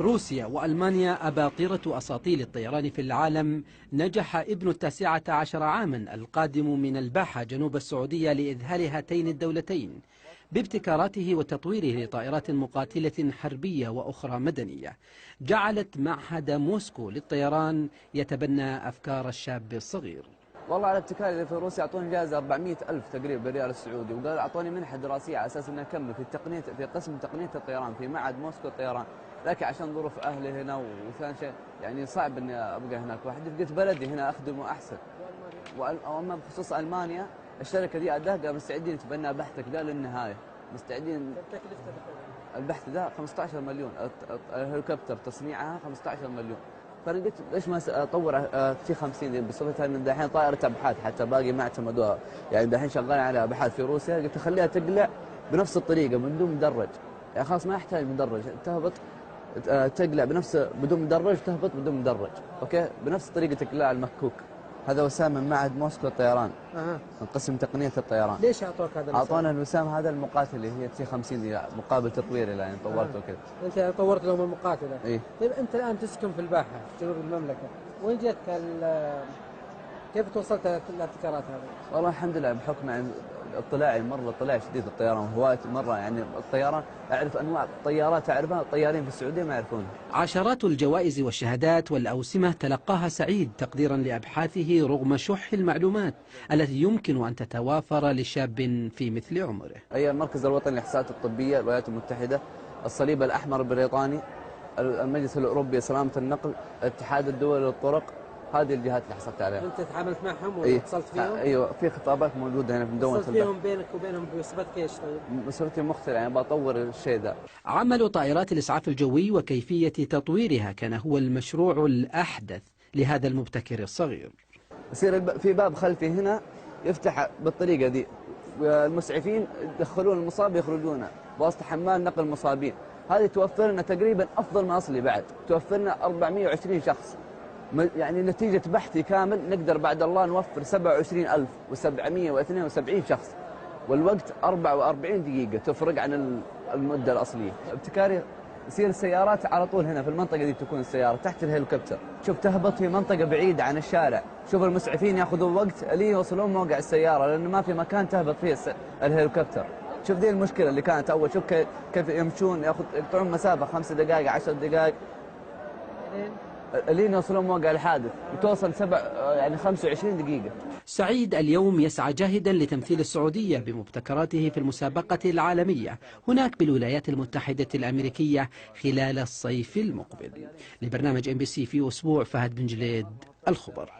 روسيا وألمانيا أباطرة أساطيل الطيران في العالم. نجح ابن ال19 عاما القادم من الباحة جنوب السعودية لإذهال هاتين الدولتين بابتكاراته وتطويره لطائرات مقاتلة حربية وأخرى مدنية، جعلت معهد موسكو للطيران يتبنى أفكار الشاب الصغير. والله على ابتكاري في روسيا أعطوني جائزة 400,000 تقريبا بالريال السعودي، وقال أعطوني منحة دراسية على أساس أني أكمل في قسم تقنية الطيران في معهد موسكو للطيران، لكن عشان ظروف أهلي هنا وثاني شيء يعني صعب إني أبقى هناك وحدي، فقلت بلدي هنا أخدمه أحسن. وأما بخصوص ألمانيا الشركة دي قالوا مستعدين نتبنى بحثك ده للنهاية، مستعدين. البحث ده 15 مليون، الهليكوبتر تصنيعها 15 مليون. فانا قلت ليش ما اطور في 50 دي بصفتها ان دحين طائره ابحاث حتى باقي ما اعتمدوها، يعني دحين شغالين على ابحاث في روسيا، قلت اخليها تقلع بنفس الطريقه من دون مدرج، يعني خلاص ما يحتاج مدرج، تهبط تقلع بدون مدرج، تهبط بدون مدرج، اوكي بنفس طريقه اقلاع المكوك. هذا وسام من معهد موسكو للطيران، من قسم تقنيه الطيران. ليش اعطوك هذا الوسام؟ اعطونا الوسام هذا المقاتل اللي هي تي 50 دي مقابل تطويري يعني طورته وكذا. انت طورت لهم المقاتله؟ اي. طيب انت الان تسكن في الباحه في جنوب المملكه، وين جتك كيف توصلت للابتكارات هذه؟ والله الحمد لله بحكم اطلاعي مره اطلاع شديد الطيران وهوايتي مره، يعني الطيران اعرف انواع الطيارات اعرفها، الطيارين في السعوديه ما يعرفونها. عشرات الجوائز والشهادات والأوسمة تلقاها سعيد تقديرا لأبحاثه رغم شح المعلومات التي يمكن أن تتوافر لشاب في مثل عمره. هي المركز الوطني للإحصاءات الطبية، الولايات المتحدة، الصليب الأحمر البريطاني، المجلس الأوروبي لسلامة النقل، الاتحاد الدولي للطرق، هذه الجهات اللي حصلت عليها. انت تعاملت معهم واتصلت فيهم؟ ايوه في خطابات موجوده هنا في مدونه اتصلت فيهم بينك وبينهم بصفتك ايش طيب؟ بصفتي مخترع، يعني بطور الشيء ذا. عمل طائرات الإسعاف الجوي وكيفية تطويرها كان هو المشروع الأحدث لهذا المبتكر الصغير. يصير في باب خلفي هنا يفتح بالطريقه دي، والمسعفين يدخلون المصاب يخرجونه بواسطه حمال نقل مصابين، هذه توفر لنا تقريبا افضل ما اصلي بعد، توفر لنا 420 شخص. يعني نتيجة بحثي كامل نقدر بعد الله نوفر 27,772 شخص، والوقت 44 دقيقة تفرق عن المدة الأصلية. ابتكاري يصير السيارات على طول هنا في المنطقة دي، تكون السيارة تحت الهليكوبتر، شوف تهبط في منطقة بعيدة عن الشارع، شوف المسعفين ياخذون وقت لين يوصلون موقع السيارة لأنه ما في مكان تهبط فيه الهليكوبتر. شوف دي المشكلة اللي كانت أول، شوف كيف يمشون يقطعون مسافة 5 دقائق 10 دقائق لين يوصلون موقع الحادث، وتوصل 25 دقيقة. سعيد اليوم يسعى جاهدا لتمثيل السعودية بمبتكراته في المسابقة العالمية هناك بالولايات المتحدة الأمريكية خلال الصيف المقبل. لبرنامج MBC في أسبوع، فهد بن جليد، الخبر.